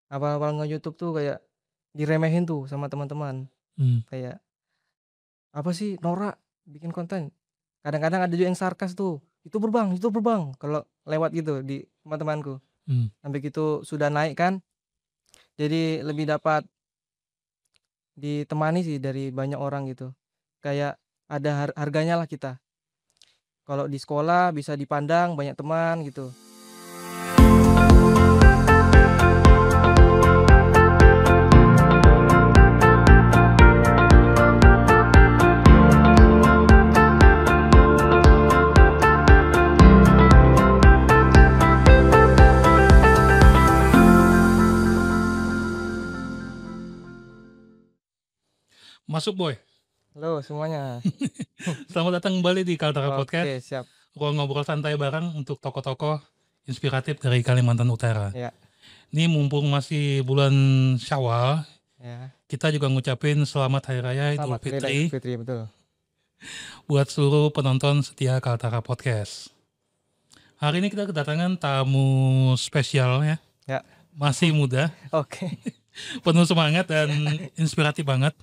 Awal-awal nge-YouTube tuh kayak diremehin tuh sama teman-teman. Mmm. Kayak, "Apa sih norak bikin konten?" Kadang-kadang ada juga yang sarkas tuh, youtuber Bang," kalau lewat gitu di teman-temanku. Mmm. Sampai gitu sudah naik kan, jadi lebih dapat ditemani sih dari banyak orang gitu. Kayak ada harganya lah kita. Kalau di sekolah bisa dipandang banyak teman gitu. Masuk Boy. Halo semuanya. Selamat datang kembali di Kaltara Podcast. Oke, siap. Ruang ngobrol santai bareng untuk tokoh-tokoh inspiratif dari Kalimantan Utara. Ya, Ini mumpung masih bulan Syawal, ya. kita juga ngucapin selamat Hari Raya Idul Selamat Hari Raya Idul Fitri, betul. buat seluruh penonton setia Kaltara Podcast. Hari ini kita kedatangan tamu spesial ya. Ya. Masih muda, Oke. penuh semangat dan inspiratif banget.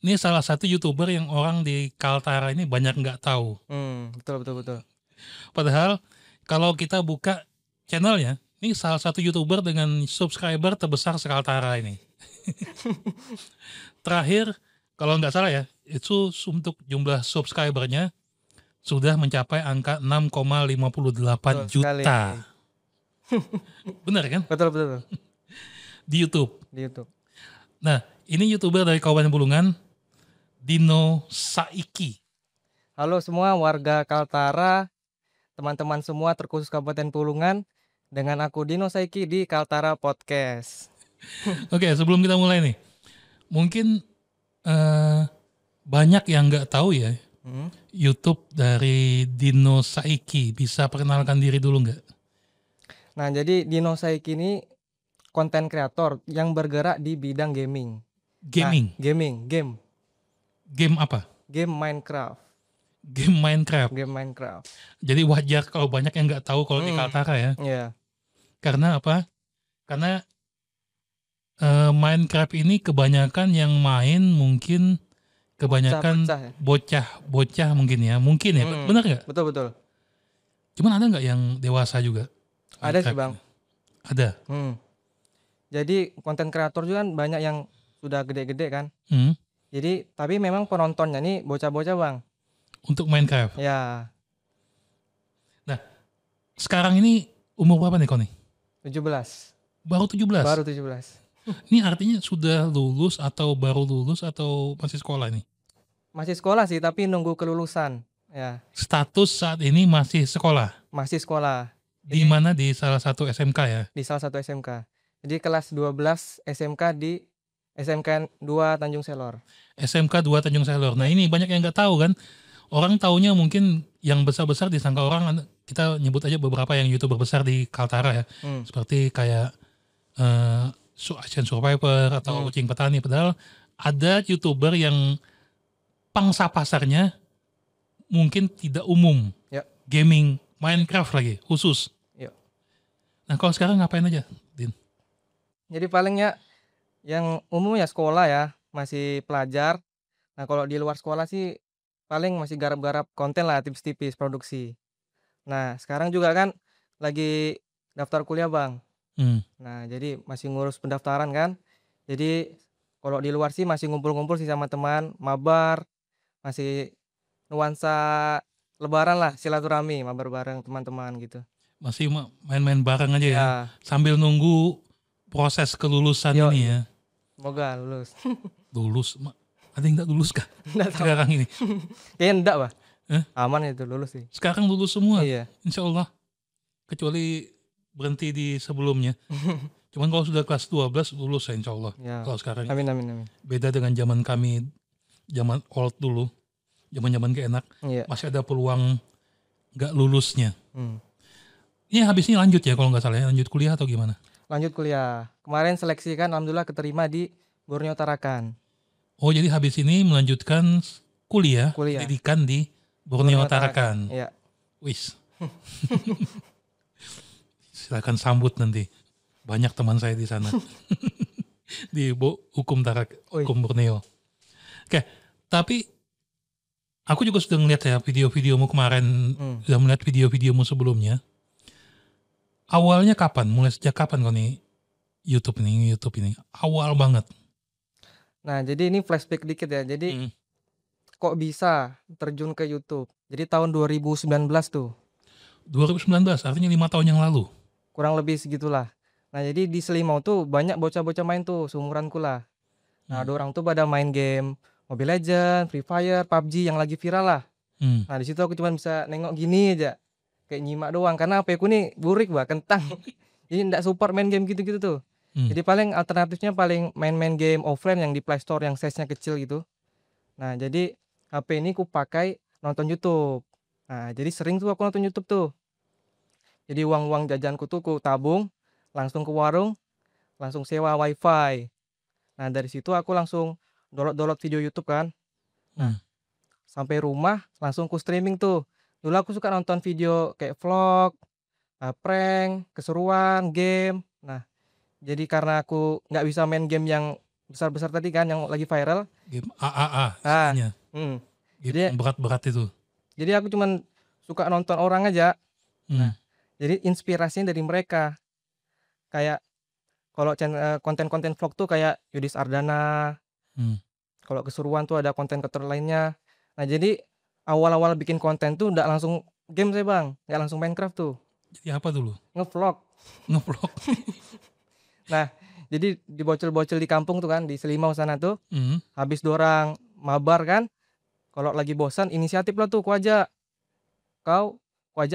Ini salah satu YouTuber yang orang di Kaltara ini banyak nggak tahu. Betul. Padahal kalau kita buka channelnya, ini salah satu YouTuber dengan subscriber terbesar se-Kaltara ini. Terakhir, kalau nggak salah ya, itu untuk jumlah subscribernya sudah mencapai angka 6,58 Betul sekali. juta. Benar kan? Betul. Di YouTube. Di YouTube. Nah, ini YouTuber dari Kabupaten Bulungan, Dino Saiki. Halo semua warga Kaltara, teman-teman semua terkhusus Kabupaten Bulungan, dengan aku Dino Saiki di Kaltara Podcast. Oke, sebelum kita mulai nih, mungkin banyak yang nggak tahu ya YouTube dari Dino Saiki. Bisa perkenalkan diri dulu nggak? Nah, jadi Dino Saiki ini konten kreator yang bergerak di bidang gaming. Gaming? Nah, game. Game apa? Game Minecraft. Game Minecraft. Game Minecraft. Jadi wajar kalau banyak yang nggak tahu kalau di Kaltara ya. Iya. Karena apa? Karena Minecraft ini kebanyakan yang main mungkin kebanyakan bocah mungkin ya. Mungkin ya, benar nggak? Betul. Cuman ada nggak yang dewasa juga? Ada sih Bang. Ada. Jadi konten kreator juga kan banyak yang sudah gede-gede kan. Jadi tapi memang penontonnya nih bocah-bocah Bang. Untuk Minecraft? Ya. Nah, sekarang ini umur berapa nih kau nih? 17. Baru 17? Baru 17. Ini artinya sudah lulus atau baru lulus atau masih sekolah nih? Masih sekolah sih tapi nunggu kelulusan. Ya. Status saat ini masih sekolah? Masih sekolah. Di mana? Di salah satu SMK ya? Di salah satu SMK. Jadi kelas 12 SMK di SMK 2 Tanjung Selor. SMK 2 Tanjung Selor. Nah ini banyak yang nggak tahu kan. Orang taunya mungkin yang besar-besar disangka orang, kita nyebut aja beberapa yang YouTuber besar di Kaltara ya. Seperti kayak Asian Survivor atau Kucing Petani. Padahal ada YouTuber yang pangsa pasarnya mungkin tidak umum. Ya. Gaming, Minecraft lagi khusus. Ya. Nah kalau sekarang ngapain aja, Din? Jadi palingnya yang umum ya sekolah ya, masih pelajar. Nah kalau di luar sekolah sih paling masih garap-garap konten lah, tipis-tipis produksi. Nah sekarang juga kan lagi daftar kuliah Bang. Nah jadi masih ngurus pendaftaran kan. Jadi kalau di luar sih masih ngumpul-ngumpul sih sama teman, mabar, masih nuansa lebaran lah, silaturahmi, mabar bareng teman-teman gitu. Masih main-main bareng aja ya, sambil nunggu proses kelulusan ini ya. Semoga lulus. Lulus? Ada yang gak lulus kah? Sekarang ini? Kayaknya enggak Pak. Aman itu lulus sih. Sekarang lulus semua? Iya. Insya Allah. Kecuali berhenti di sebelumnya. Cuman kalau sudah kelas 12 lulus ya insya Allah. Ya. Kalau sekarang. Amin. Beda dengan zaman kami, zaman old dulu. Zaman gak enak. Iya. Masih ada peluang gak lulusnya. Ini habisnya lanjut ya kalau gak salah ya? Lanjut kuliah atau gimana? Lanjut kuliah. Kemarin seleksi kan alhamdulillah keterima di Borneo Tarakan. Oh jadi habis ini melanjutkan kuliah. Pendidikan di Borneo Tarakan. Iya. Wis. Silakan sambut nanti. Banyak teman saya di sana. Di hukum Borneo. Oke, tapi aku juga sudah ngeliat ya video-videomu kemarin, sudah melihat video-videomu sebelumnya. Awalnya kapan? Mulai sejak kapan kau nih YouTube ini? Awal banget. Nah, jadi ini flashback dikit ya. Jadi kok bisa terjun ke YouTube? Jadi tahun 2019 tuh. 2019, artinya 5 tahun yang lalu. Kurang lebih segitulah. Nah, jadi di Selimau tuh banyak bocah-bocah main tuh, seumuranku lah. Nah, ada orang tuh pada main game Mobile Legends, Free Fire, PUBG yang lagi viral lah. Nah, di situ aku cuma bisa nengok gini aja. Kayak nyimak doang karena HP ku nih burik bah, kentang. Jadi ndak support main game gitu-gitu tuh. Jadi paling alternatifnya paling main-main game offline yang di Play Store yang size-nya kecil gitu. Nah, jadi HP ini ku pakai nonton YouTube. Nah, jadi sering tuh aku nonton YouTube tuh. Jadi uang-uang jajanku tuh ku tabung, langsung ke warung, langsung sewa WiFi. Nah, dari situ aku langsung download video YouTube kan. Nah, sampai rumah langsung ku streaming tuh. Dulu aku suka nonton video kayak vlog, prank, keseruan, game. Nah, jadi karena aku nggak bisa main game yang besar-besar tadi kan yang lagi viral. Game AAA Nah, istilahnya. Game yang berat-berat itu. Jadi aku cuman suka nonton orang aja. Nah, jadi inspirasinya dari mereka. Kayak kalau konten-konten vlog tuh kayak Yudis Ardana. Kalau keseruan tuh ada konten kreator lainnya. Nah, jadi awal-awal bikin konten tuh nggak langsung game saya bang, nggak langsung Minecraft tuh. Jadi apa dulu? Ngevlog. Nah, jadi di bocil-bocil di kampung tuh kan, di Selimau sana tuh, habis dorang mabar kan, kalau lagi bosan inisiatif lah tuh ku ajak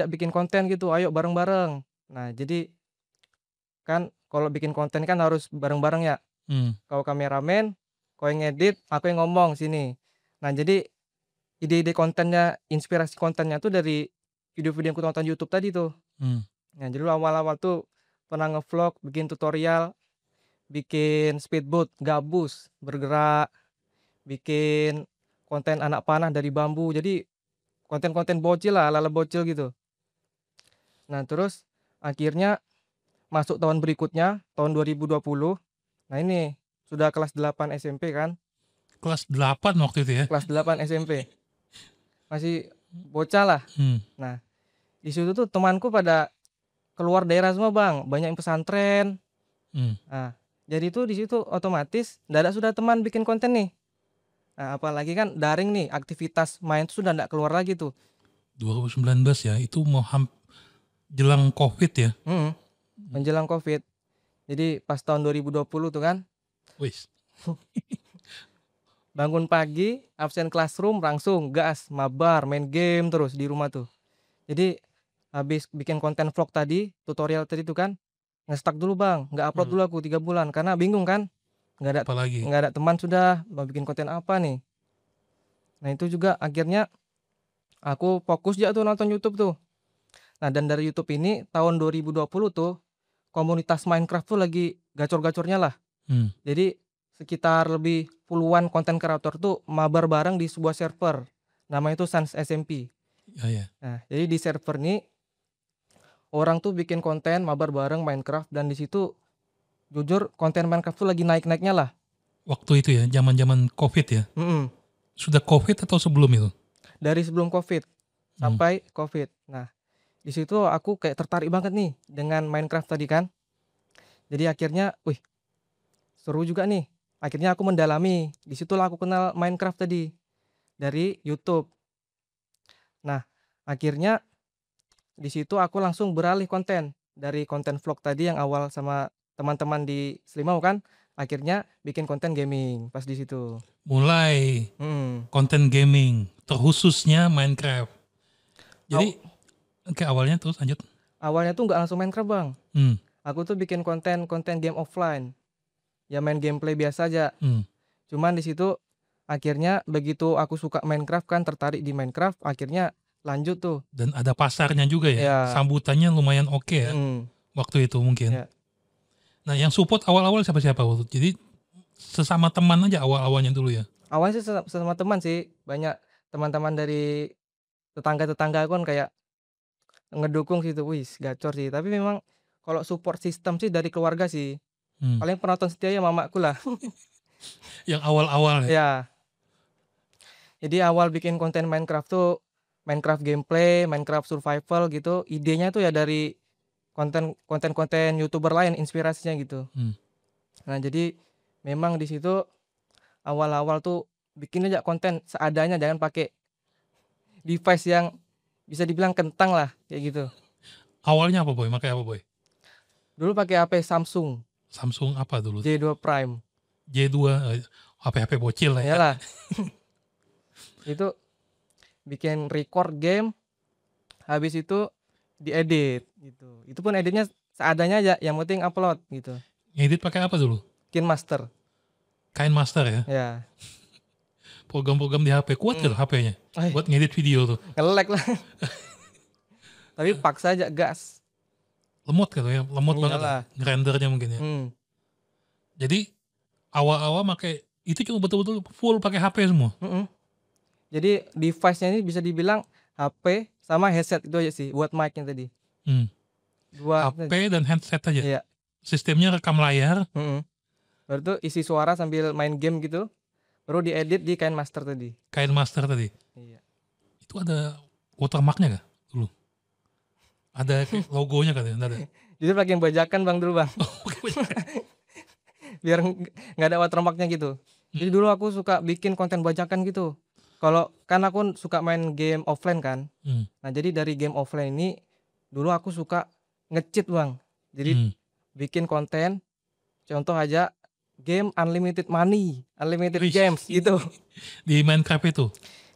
bikin konten gitu, ayo bareng-bareng. Nah, jadi kan kalau bikin konten kan harus bareng-bareng ya. Kau kameramen, kau yang ngedit, aku yang ngomong sini. Nah, jadi ide-ide kontennya, inspirasi kontennya tuh dari video-video yang ku tonton YouTube tadi tuh. Nah, jadi awal-awal tuh pernah ngevlog, bikin tutorial, bikin speedboat, gabus, bergerak, bikin konten anak panah dari bambu. Jadi konten-konten bocil lah, ala-ala bocil gitu. Nah, terus akhirnya masuk tahun berikutnya, tahun 2020. Nah, ini sudah kelas 8 SMP kan. Kelas 8 waktu itu ya? Kelas 8 SMP. Masih bocah lah. Nah, di situ tuh temanku pada keluar daerah semua bang, banyak yang pesantren. Nah, jadi tuh di situ otomatis nggak ada sudah teman bikin konten nih. Nah, apalagi kan daring nih, aktivitas main tuh sudah nggak keluar lagi tuh. 2019 ya, itu mau jelang COVID ya? Menjelang COVID. Jadi pas tahun 2020 tuh kan. Wis. Bangun pagi, absen classroom, langsung gas, mabar, main game terus di rumah tuh. Jadi habis bikin konten vlog tadi, tutorial tadi tuh kan, nge-stuck dulu bang, nggak upload dulu aku 3 bulan karena bingung kan, nggak ada teman sudah, mau bikin konten apa nih. Nah, itu juga akhirnya aku fokus aja tuh nonton YouTube tuh. Nah, dan dari YouTube ini tahun 2020 tuh komunitas Minecraft tuh lagi gacor-gacornya lah. Jadi sekitar lebih puluhan konten kreator tuh mabar bareng di sebuah server. Namanya itu Sans SMP. Nah, jadi di server ini orang tuh bikin konten mabar bareng Minecraft dan di situ jujur konten Minecraft tuh lagi naik-naiknya lah. Waktu itu ya, zaman-zaman COVID ya? Sudah COVID atau sebelum itu? Dari sebelum COVID sampai COVID. Nah, di situ aku kayak tertarik banget nih dengan Minecraft tadi kan. Jadi akhirnya, wih, seru juga nih. Akhirnya aku mendalami. Di situlah aku kenal Minecraft tadi dari YouTube. Nah, akhirnya di situ aku langsung beralih konten dari konten vlog tadi yang awal sama teman-teman di Selimau kan, akhirnya bikin konten gaming pas di situ. Mulai konten gaming, terkhususnya Minecraft. Jadi kayak awalnya terus lanjut. Awalnya tuh nggak langsung Minecraft bang. Aku tuh bikin konten game offline. Ya main gameplay biasa aja. Cuman di situ akhirnya begitu aku suka Minecraft kan, tertarik di Minecraft, akhirnya lanjut tuh. Dan ada pasarnya juga ya. Ya. Sambutannya lumayan oke ya. Waktu itu mungkin. Ya. Nah, yang support awal-awal siapa-siapa waktu itu? Jadi sesama teman aja awal-awalnya dulu ya. Awalnya sih sesama teman sih. Banyak teman-teman dari tetangga-tetangga kan kayak ngedukung situ. Wih, gacor sih. Tapi memang Kalau support sistem sih dari keluarga sih. Paling penonton setia ya mamaku lah. Yang awal-awal ya? Ya. Jadi awal bikin konten Minecraft tuh, Minecraft gameplay, Minecraft survival gitu, idenya tuh ya dari konten-konten YouTuber lain, inspirasinya gitu. Nah, jadi memang di situ awal-awal tuh bikin aja konten seadanya, jangan pakai device yang bisa dibilang kentang lah, kayak gitu. Awalnya apa Boy? Pakai apa Boy? Dulu pakai HP Samsung Samsung apa dulu? J2 Prime. J2, HP-HP bocil lah ya. Iyalah. Itu bikin record game, habis itu diedit gitu. Itu pun editnya seadanya aja, yang penting upload gitu. Ngedit pakai apa dulu? KineMaster. KineMaster ya? Ya. Program-program di HP kuat gitu HP-nya Ay, buat ngedit video tuh. nge-lag lah. Tapi paksa aja gas. Lemot gitu ya, lemot banget Iyalah. ya, rendernya mungkin ya. Jadi awal-awal pakai itu cuma betul-betul full pakai HP semua. Jadi device-nya ini bisa dibilang HP sama headset itu aja sih buat mic-nya tadi. Dua HP dan headset aja. Iya. Sistemnya rekam layar. Baru tuh isi suara sambil main game gitu. Baru diedit di KineMaster tadi. KineMaster tadi. Iya. Itu ada watermarknya gak dulu? Ada logonya kan ya? Ada. Jadi pakai bajakan bang dulu bang. Biar nggak ada watermarknya gitu. Jadi dulu aku suka bikin konten bajakan gitu. Kalau kan aku suka main game offline kan. Nah jadi dari game offline ini dulu aku suka nge-cheat bang. Jadi bikin konten. Contoh aja game unlimited money, unlimited games gitu. Di Minecraft itu?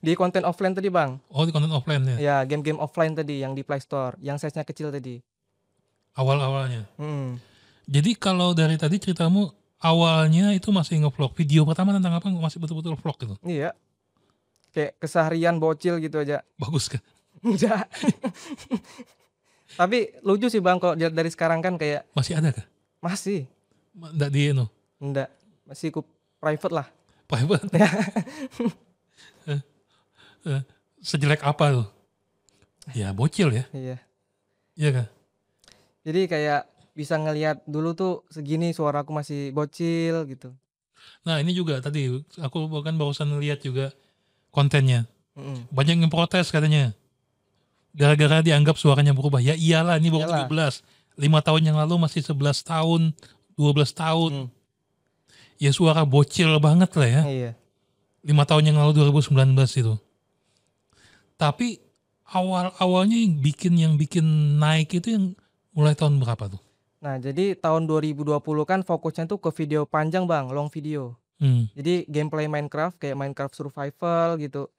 Di konten offline tadi bang. Oh di konten offline ya? Ya game-game offline tadi yang di Play Store, yang size-nya kecil tadi. Awal-awalnya. Jadi kalau dari tadi ceritamu awalnya itu masih nge-vlog, video pertama tentang apa masih betul-betul vlog gitu? Iya. Kayak keseharian bocil gitu aja. Bagus kan? Enggak. Tapi lucu sih bang kalau dari sekarang kan kayak. Masih ada kah? Masih. Nggak di itu? Enggak. Masih private lah. Private? Sejelek apa tuh? Ya bocil ya? Iya. Iya kan? Jadi kayak bisa ngelihat dulu tuh segini suara aku masih bocil gitu. Nah ini juga tadi aku bahkan barusan lihat juga kontennya. Banyak yang protes katanya. Gara-gara dianggap suaranya berubah. Ya iyalah ini baru 17. 5 tahun yang lalu masih 11 tahun, 12 tahun. Ya suara bocil banget lah ya. Iya. 5 tahun yang lalu 2019 itu. Tapi awal-awalnya yang bikin naik itu yang mulai tahun berapa tuh? Nah jadi tahun 2020 kan fokusnya tuh ke video panjang bang, long video. Jadi gameplay Minecraft kayak Minecraft survival gitu.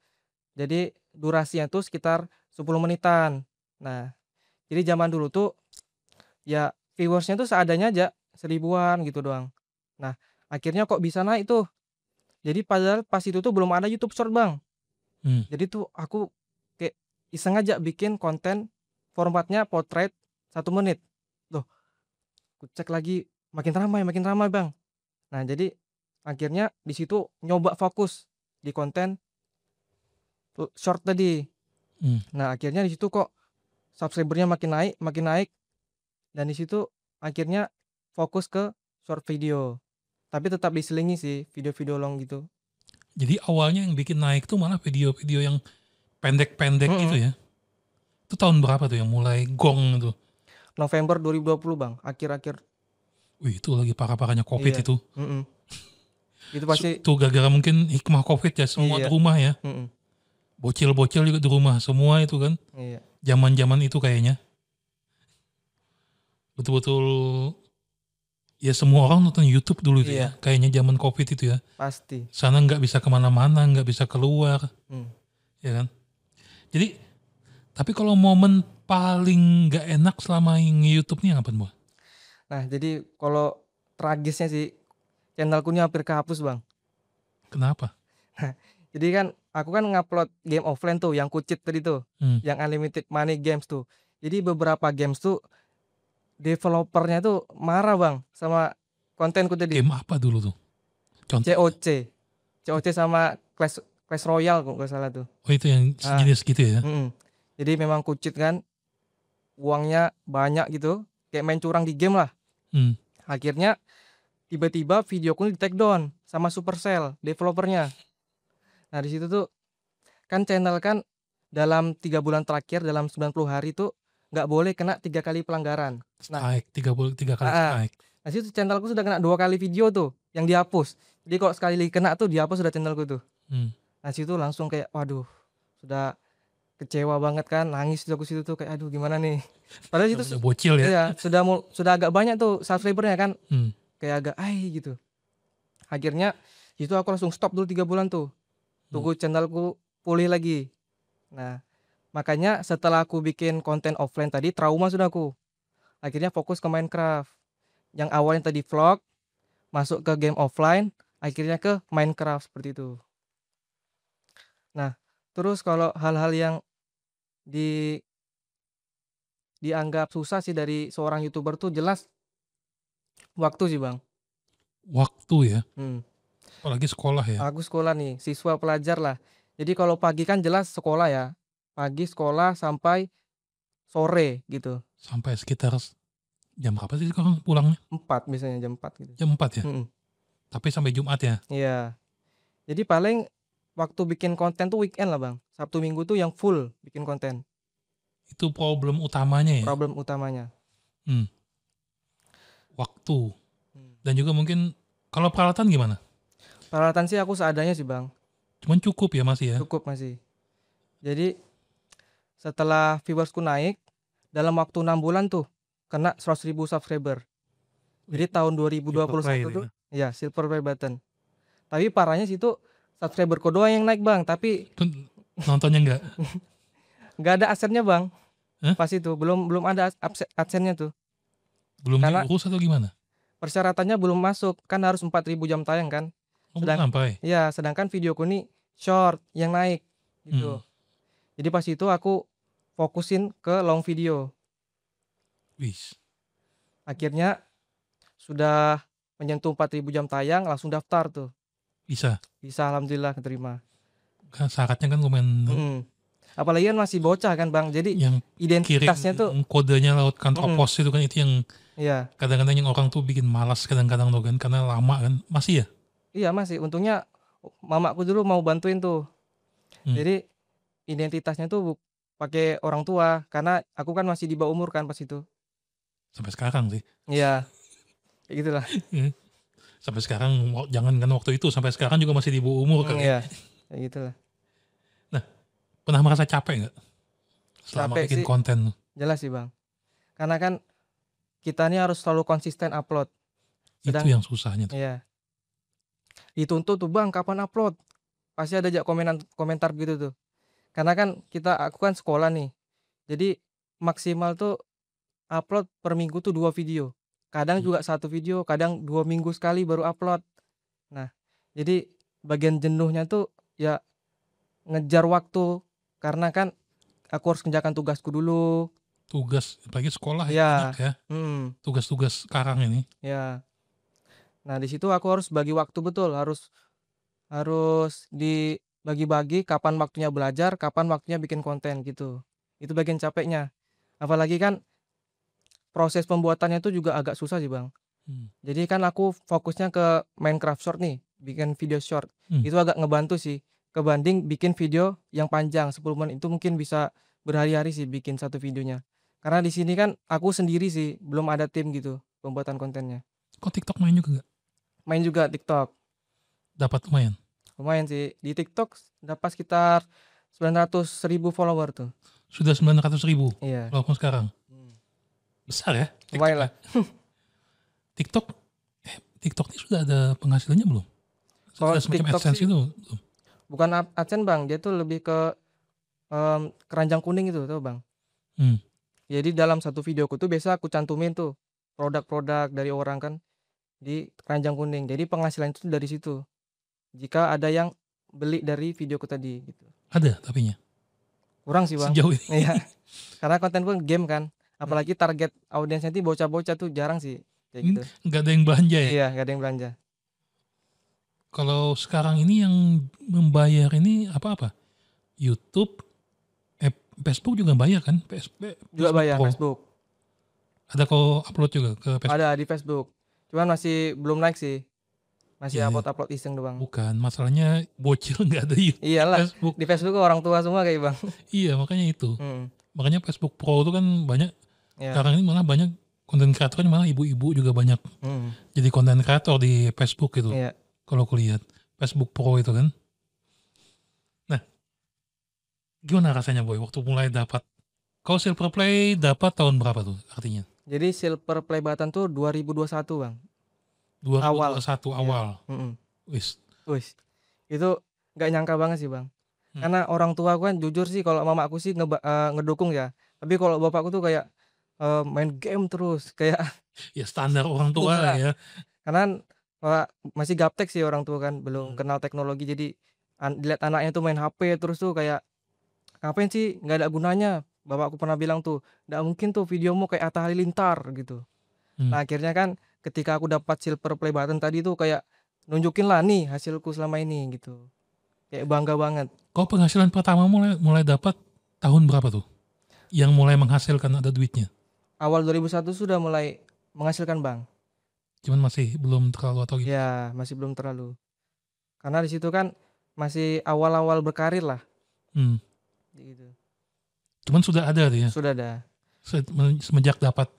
Jadi durasinya tuh sekitar 10 menitan. Nah jadi zaman dulu tuh ya viewersnya tuh seadanya aja 1000-an gitu doang. Nah akhirnya kok bisa naik tuh. Jadi padahal pas itu tuh belum ada YouTube Short bang. Jadi tuh aku kayak iseng aja bikin konten formatnya potret 1 menit. Loh, aku cek lagi makin ramai bang. Nah jadi akhirnya di situ nyoba fokus di konten short tadi. Nah akhirnya di situ kok subscribernya makin naik dan di situ akhirnya fokus ke short video. Tapi tetap diselingi sih video-video long gitu. Jadi awalnya yang bikin naik tuh malah video-video yang pendek-pendek gitu ya. Itu tahun berapa tuh yang mulai gong tuh? November 2020 bang, akhir-akhir. Wih itu lagi parah-parahnya COVID itu. Itu pasti. Tuh gara-gara mungkin hikmah COVID ya semua di rumah ya. Bocil-bocil juga di rumah semua itu kan. Iya. Zaman-zaman itu kayaknya. Betul-betul ya semua orang nonton YouTube dulu itu ya. Kayaknya zaman COVID itu ya. Pasti. Sana nggak bisa kemana-mana, nggak bisa keluar. Ya kan. Jadi tapi kalau momen paling nggak enak selama nge-YouTube nih apa Bang? Nah jadi kalau tragisnya sih channelku ini hampir kehapus bang. Kenapa? Jadi kan aku kan ngupload game offline tuh yang kucit tadi tuh, yang unlimited money games tuh. Jadi beberapa games tuh developernya tuh marah bang sama kontenku tadi. Game apa dulu tuh? Contoh. COC sama Clash Royale kok nggak salah tuh. Oh itu yang sejenis gitu ya? Jadi memang kucit kan, uangnya banyak gitu. kayak main curang di game lah. Akhirnya tiba-tiba videoku di take down sama Supercell developernya. Nah di situ tuh kan channel kan dalam 3 bulan terakhir dalam 90 hari tuh nggak boleh kena 3 kali pelanggaran. Nah, Strike 33 kali heeh. strike. Nah situ channelku sudah kena 2 kali video tuh yang dihapus. Jadi kalau sekali kena tuh dihapus sudah channelku tuh. Nah situ langsung kayak waduh, sudah kecewa banget kan, nangis aku situ tuh kayak aduh gimana nih. Padahal itu Udah bocil ya. iya, sudah agak banyak tuh subscriber-nya kan. Kayak agak gitu. Akhirnya itu aku langsung stop dulu 3 bulan tuh. Tunggu channelku pulih lagi. Nah, makanya setelah aku bikin konten offline tadi trauma sudah aku. Akhirnya fokus ke Minecraft. Yang awalnya tadi vlog, masuk ke game offline, akhirnya ke Minecraft seperti itu. Nah, terus kalau hal-hal yang dianggap susah sih dari seorang YouTuber tuh jelas waktu sih, Bang. Waktu ya? Hmm. Apalagi sekolah ya? Aku sekolah nih, siswa pelajar lah. Jadi kalau pagi kan jelas sekolah ya. Pagi sekolah sampai sore gitu. Sampai sekitar jam berapa sih sekarang pulangnya? 4 biasanya, jam 4 gitu. Jam 4 ya? Mhm. Tapi sampai Jumat ya? Iya. Jadi paling waktu bikin konten tuh weekend lah, Bang. Sabtu Minggu tuh yang full bikin konten. Itu problem utamanya ya? Problem utamanya. Waktu. Dan juga mungkin kalau peralatan gimana? Peralatan sih aku seadanya sih, Bang. Cuman cukup ya masih ya? Cukup masih. Jadi setelah viewersku naik, dalam waktu 6 bulan tuh kena 100.000 subscriber. Jadi tahun 2021 tuh ya silver play button. Tapi parahnya sih tuh subscriberku doang yang naik, Bang, tapi nontonnya enggak? Enggak ada adsense-nya, Bang. Hah? Pas itu belum ada adsense-nya tuh. Belum Karena diurus atau gimana? persyaratannya belum masuk, kan harus 4.000 jam tayang kan. Belum sampai? Iya, sedangkan videoku nih short yang naik gitu. Jadi pas itu aku fokusin ke long video. Wis. Akhirnya sudah menyentuh 4.000 jam tayang, langsung daftar tuh. Bisa? Bisa, alhamdulillah keterima. Kan syaratnya kan lumayan. Apalagi kan masih bocah kan, Bang. Jadi yang identitasnya tuh kodenya lewat kantor pos itu kan, itu yang iya. Kadang-kadang yang orang tuh bikin malas kadang-kadang tuh kan, karena lama kan. Masih ya? Iya masih, untungnya mamaku dulu mau bantuin tuh. Jadi identitasnya tuh pakai orang tua, karena aku kan masih di bawah umur kan pas itu. Sampai sekarang sih. Iya. Kayak gitulah. Sampai sekarang, jangan kan waktu itu, sampai sekarang juga masih di bawah umur kan. Iya. Kayak gitulah. Nah, pernah merasa capek nggak selama Capek bikin sih, konten? jelas sih, Bang. Karena kan kita ini harus selalu konsisten upload. Itu yang susahnya tuh. Iya. Dituntut tuh, Bang, kapan upload? Pasti ada aja komentar gitu tuh. Karena kan aku kan sekolah nih. Jadi maksimal tuh upload per minggu tuh 2 video. Kadang juga 1 video, kadang 2 minggu sekali baru upload. Nah, jadi bagian jenuhnya tuh ya ngejar waktu, karena kan aku harus kerjakan tugasku dulu. Tugas, apalagi sekolah Ya. banyak ya. Tugas-tugas sekarang ini. Ya. Nah, di situ aku harus bagi waktu betul, harus dibagi-bagi kapan waktunya belajar, kapan waktunya bikin konten gitu. Itu bagian capeknya. Apalagi kan proses pembuatannya itu juga agak susah sih, Bang. Jadi kan aku fokusnya ke Minecraft short nih, bikin video short. Itu agak ngebantu sih, kebanding bikin video yang panjang 10 menit itu mungkin bisa berhari-hari sih bikin satu videonya. Karena di sini kan aku sendiri sih, belum ada tim gitu pembuatan kontennya. Kok TikTok main juga nggak? Main juga TikTok. Dapat lumayan? Lumayan sih, di TikTok dapat sekitar 900.000 follower tuh. Sudah 900.000? Iya. Walaupun sekarang? Besar ya? Lumayan lah. TikTok ini sudah ada penghasilannya belum? Sudah semacam AdSense itu belum? Bukan AdSense, Bang, dia tuh lebih ke keranjang kuning itu, tau, Bang? Jadi dalam satu videoku tuh biasa aku cantumin tuh produk-produk dari orang kan di keranjang kuning. Jadi penghasilan itu dari situ. Jika ada yang beli dari videoku tadi gitu. Ada tapinya? Kurang sih, Bang. Sejauh ini? Iya. Karena kontenku game kan. Apalagi target audiensnya itu bocah-bocah tuh jarang sih kayak gitu. Nggak ada yang belanja ya? Iya, nggak ada yang belanja. Kalau sekarang ini yang membayar ini apa-apa? YouTube, Facebook juga bayar kan? Juga bayar Pro. Facebook. Ada kau upload juga ke Facebook? Ada di Facebook. Cuman masih belum naik sih. Masih Iya, upload-upload iseng doang. bukan, masalahnya bocil nggak ada di Iyalah, Facebook. di Facebook orang tua semua kayak Bang. Iya, makanya itu. Hmm, Makanya Facebook Pro itu kan banyak, ya. sekarang ini malah banyak konten kreatornya, malah ibu-ibu juga banyak jadi konten kreator di Facebook gitu. Iya. Kalau aku lihat Facebook Pro itu kan. Nah, gimana rasanya Boy waktu mulai dapat? Kau Silver Play dapat tahun berapa tuh artinya? Jadi Silver Play Button tuh 2021 Bang. 2021 awal. Wis. Wis. Itu nggak nyangka banget sih Bang. Karena orang tua aku kan jujur sih, kalau mamaku sih ngedukung ya. Tapi kalau bapakku tuh kayak main game terus kayak Ya standar orang tua lah ya. Karena masih gaptek sih orang tua kan, belum kenal teknologi, jadi dilihat anaknya tuh main HP terus tuh kayak, ngapain sih, nggak ada gunanya. Bapakku pernah bilang tuh, nggak mungkin tuh videomu kayak Atta Halilintar gitu. Nah akhirnya kan ketika aku dapat Silver Play Button tadi tuh kayak nunjukin lah nih hasilku selama ini gitu, kayak bangga banget. Kau penghasilan pertama mulai dapat tahun berapa tuh? Yang mulai menghasilkan ada duitnya? Awal 2001 sudah mulai menghasilkan Bang. Cuman masih belum terlalu atau gitu? Ya masih belum terlalu. Karena di situ kan masih awal-awal berkarir lah. Gitu. Cuman sudah ada tuh ya? Sudah ada. Semenjak dapat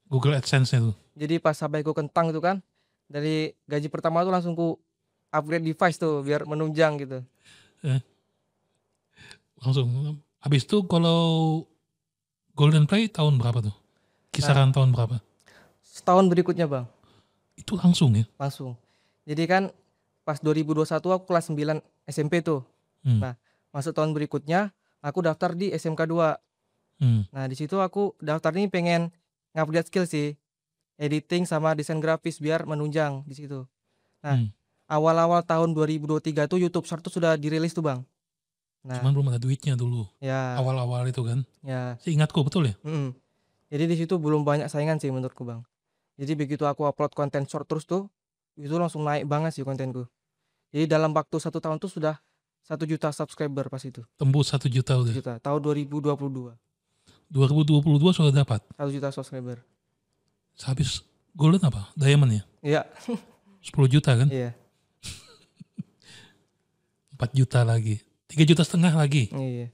Google AdSense-nya tuh? Jadi pas HP ku kentang tuh kan, dari gaji pertama tuh langsung ku upgrade device tuh biar menunjang gitu. Langsung. Habis itu kalau Golden Play tahun berapa tuh? Kisaran tahun berapa? Setahun berikutnya Bang. Itu langsung ya? Langsung. Jadi kan pas 2021 aku kelas 9 SMP tuh. Nah masuk tahun berikutnya aku daftar di SMK 2. Nah di situ aku daftar ini pengen ngupgrade skill sih, editing sama desain grafis biar menunjang di situ. Nah awal-awal tahun 2023 tuh YouTube Short tuh sudah dirilis tuh Bang. Nah, cuman belum ada duitnya dulu. Ya. Awal-awal itu kan. Ya. Seingatku betul ya. Jadi di situ belum banyak saingan sih menurutku Bang. Jadi begitu aku upload konten short terus tuh, itu langsung naik banget sih kontenku. Jadi dalam waktu 1 tahun tuh sudah 1 juta subscriber pas itu. Tembus 1 juta udah. 1 juta tahun 2022. 2022 sudah dapat 1 juta subscriber. Habis Golden apa? Diamond ya? Iya. 10 juta kan? Iya. 4 juta lagi. 3,5 juta lagi. Iya.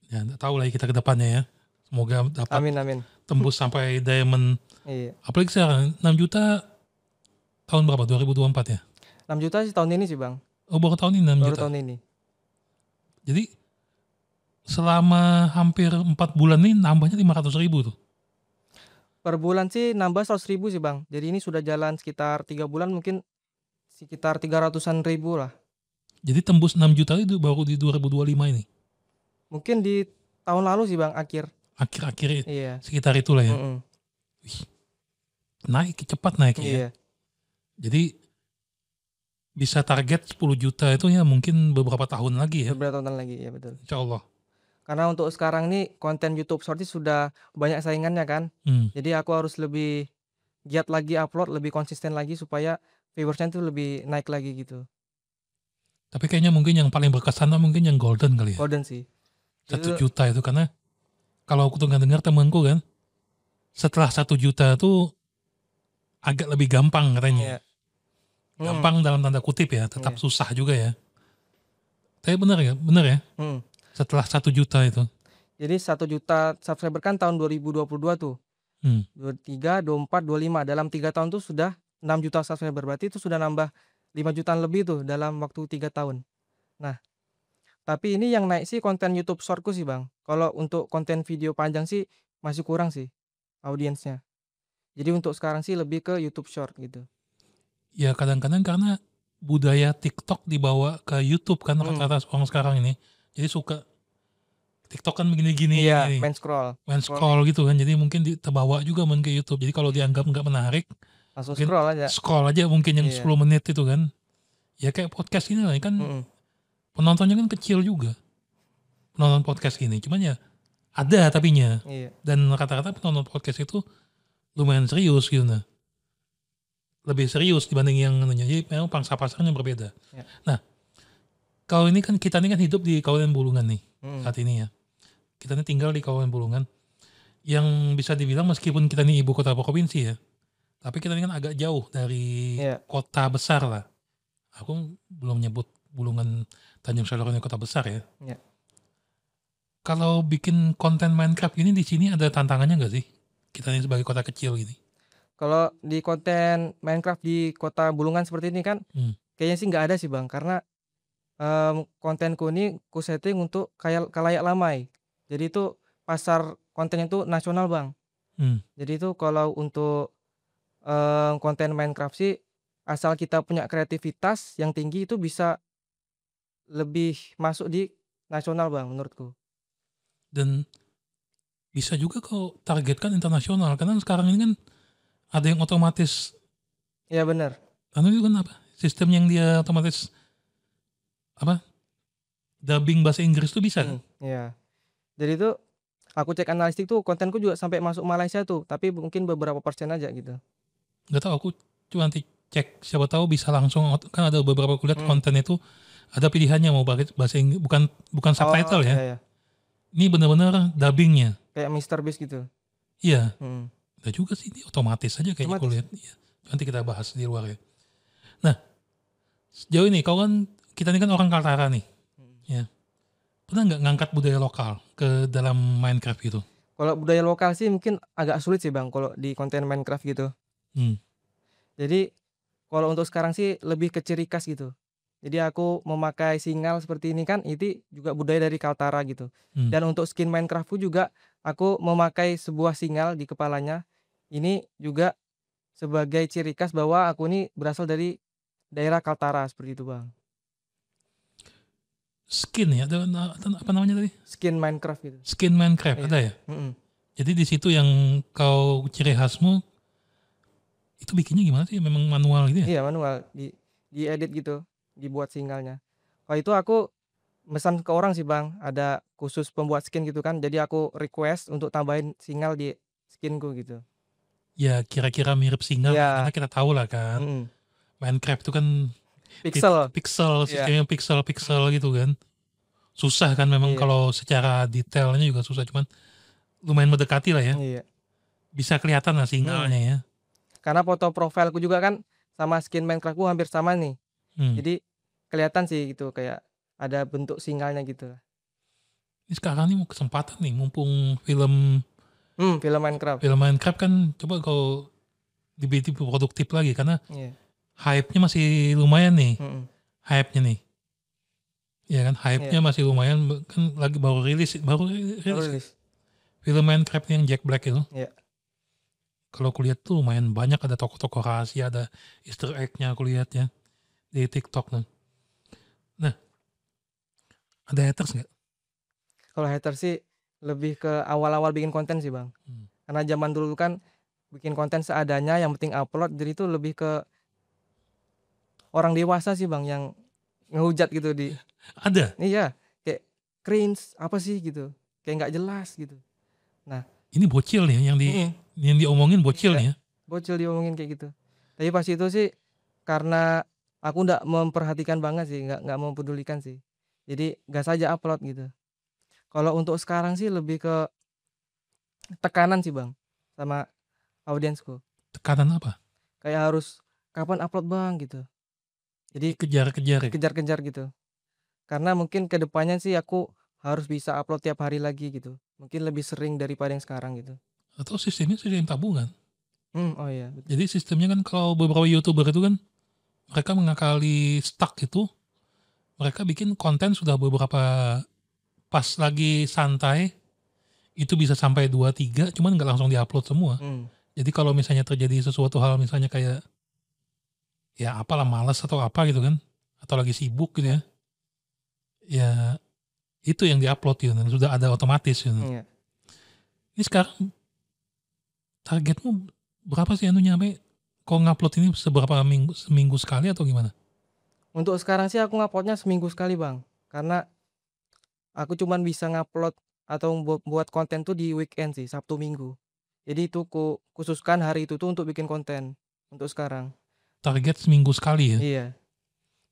Ya, enggak tahu lah kita ke depannya ya. Semoga dapat Amin. tembus sampai Diamond. Iya. Apalagi sekarang 6 juta tahun berapa? 2024 ya? 6 juta sih tahun ini sih Bang. Oh baru tahun ini 6 juta? Baru tahun ini. Jadi selama hampir 4 bulan nih nambahnya 500.000 tuh? Per bulan sih nambah 100.000 sih Bang. Jadi ini sudah jalan sekitar 3 bulan mungkin sekitar 300-an ribu lah. Jadi tembus 6 juta itu baru di 2025 ini? Mungkin di tahun lalu sih Bang, akhir iya. Sekitar itulah ya. Wih, cepat naiknya. Iya. Ya. Jadi bisa target 10 juta itu ya mungkin beberapa tahun lagi ya. Beberapa tahun lagi ya betul. Insya Allah. Karena untuk sekarang nih konten YouTube Shorts sudah banyak saingannya kan. Jadi aku harus lebih giat lagi upload, lebih konsisten lagi supaya viewersnya itu lebih naik lagi gitu. Tapi kayaknya mungkin yang paling berkesan mungkin yang Golden kali ya. Golden sih. 1 juta itu karena kalau aku tuh dengar temanku kan, setelah 1 juta tuh agak lebih gampang katanya. Gampang dalam tanda kutip ya, tetap susah juga ya. Tapi benar ya? Setelah 1 juta itu. Jadi 1 juta subscriber kan tahun 2022 tuh. 23, 24, 25 dalam 3 tahun tuh sudah 6 juta subscriber. Berarti itu sudah nambah 5 jutaan lebih tuh dalam waktu 3 tahun. Nah, tapi ini yang naik sih konten YouTube Shortku sih Bang. Kalau untuk konten video panjang sih masih kurang sih audiensnya. Jadi untuk sekarang sih lebih ke YouTube Short gitu. Ya kadang-kadang karena budaya TikTok dibawa ke YouTube kan rata-rata orang sekarang ini. Jadi suka TikTok kan begini-gini. Iya, main scroll gitu kan. Jadi mungkin terbawa juga ke YouTube. Jadi kalau dianggap nggak menarik, langsung scroll aja mungkin yang 10 menit itu kan. Ya kayak podcast ini lah kan. Penontonnya kan kecil juga. Penonton podcast ini. Cuman ya ada tapinya. Dan rata-rata penonton podcast itu lumayan serius gitu nah. Lebih serius dibanding yang jadi memang pangsa pasarnya berbeda. Nah, kalau ini kan kita ini kan hidup di Kabupaten Bulungan nih saat ini ya. Kita ini tinggal di Kabupaten Bulungan. Yang bisa dibilang meskipun kita ini ibu kota provinsi ya, tapi kita ini kan agak jauh dari Iya. kota besar lah. Aku belum nyebut Bulungan Tanjung Selor ini kota besar ya. Iya. Kalau bikin konten Minecraft ini di sini ada tantangannya nggak sih? Kita ini sebagai kota kecil gini. Kalau di konten Minecraft di kota Bulungan seperti ini kan, kayaknya sih nggak ada sih Bang, karena kontenku ini ku-setting untuk khalayak ramai. Jadi itu pasar kontennya itu nasional Bang. Jadi itu kalau untuk, konten Minecraft sih, asal kita punya kreativitas yang tinggi itu bisa lebih masuk di nasional Bang, menurutku. Dan bisa juga kau targetkan internasional, karena sekarang ini kan ada yang otomatis, Iya bener. itu kan apa, sistem yang dia otomatis apa, dubbing bahasa Inggris tuh bisa kan? Iya. Jadi itu aku cek analistik tuh kontenku juga sampai masuk Malaysia tuh, tapi mungkin beberapa persen aja gitu. Nggak tahu, aku cuma nanti cek, siapa tahu bisa langsung, kan ada beberapa kuliah konten itu ada pilihannya mau pakai bahasa Inggris, bukan subtitle ya. Iya. Ini benar-benar dubbingnya. Kayak MrBeast gitu. Iya. Udah juga sih, ini otomatis aja kayaknya aku lihat. Iya. Nanti kita bahas di luar ya. Nah, sejauh ini kau kan, kita ini kan orang Kaltara nih. Ya. Pernah nggak ngangkat budaya lokal ke dalam Minecraft gitu? Kalau budaya lokal sih mungkin agak sulit sih Bang, kalau di konten Minecraft gitu. Jadi kalau untuk sekarang sih lebih ke ciri khas gitu. Jadi aku memakai singal seperti ini kan, itu juga budaya dari Kaltara gitu. Dan untuk skin Minecraftku juga aku memakai sebuah singal di kepalanya. Ini juga sebagai ciri khas bahwa aku ini berasal dari daerah Kaltara seperti itu Bang. Skin ya, apa namanya tadi? Skin Minecraft gitu. Skin Minecraft ada ya? Jadi di situ yang kau ciri khasmu itu bikinnya gimana sih? Memang manual gitu ya? Iya manual, diedit gitu, dibuat singalnya. Kalau itu aku pesan ke orang sih Bang, ada khusus pembuat skin gitu kan, jadi aku request untuk tambahin singal di skinku gitu. Ya kira-kira mirip singal, Iya. karena kita tahu lah kan. Minecraft itu kan Pixel. sistemnya pixel gitu kan. Susah kan memang kalau secara detailnya juga susah, cuman lumayan mendekati lah ya. Iya. Bisa kelihatan lah singalnya ya. Karena foto profilku juga kan sama skin Minecraftku hampir sama nih. Jadi kelihatan sih gitu, kayak ada bentuk singalnya gitu. Ini sekarang nih mau kesempatan nih, mumpung film Minecraft kan, coba kau lebih produktif lagi, karena hype-nya masih lumayan nih. Hype-nya nih. Ya kan, hype-nya masih lumayan, kan lagi baru rilis. Film Minecraft yang Jack Black itu. Kalau aku lihat tuh lumayan banyak, ada tokoh-tokoh rahasia, ada Easter egg-nya aku lihat ya di TikTok. Nah, ada haters nggak? Kalau haters sih lebih ke awal-awal bikin konten sih Bang. Karena zaman dulu kan bikin konten seadanya, yang penting upload, jadi itu lebih ke orang dewasa sih Bang yang ngehujat gitu di. Ada? Iya, kayak cringe apa sih gitu, kayak nggak jelas gitu. Nah, ini bocil nih yang diomongin bocil nih ya. Bocil diomongin kayak gitu. Tapi pas itu sih karena aku nggak memperhatikan banget sih, nggak mempedulikan sih. Jadi gas aja upload gitu. Kalau untuk sekarang sih lebih ke tekanan sih Bang, sama audiensku. Tekanan apa? Kayak harus kapan upload Bang gitu. Jadi kejar-kejar gitu. Karena mungkin kedepannya sih aku harus bisa upload tiap hari lagi gitu. Mungkin lebih sering daripada yang sekarang gitu. Atau sistemnya sistem tabungan. Oh iya. Betul. Jadi sistemnya kan kalau beberapa YouTuber itu kan mereka mengakali stuck itu, mereka bikin konten sudah beberapa, pas lagi santai itu bisa sampai 2-3, cuman nggak langsung diupload semua. Jadi kalau misalnya terjadi sesuatu hal, misalnya kayak ya apalah, malas atau apa gitu kan, atau lagi sibuk gitu ya, ya itu yang diupload gitu, sudah ada otomatis gitu. Ini sekarang targetmu berapa sih nyampe kau ngupload ini seberapa seminggu sekali atau gimana? Untuk sekarang sih aku nguploadnya seminggu sekali Bang, karena aku cuman bisa ngupload atau buat konten tuh di weekend sih, Sabtu Minggu. Jadi itu ku khususkan hari itu tuh untuk bikin konten untuk sekarang. Target seminggu sekali ya? Iya.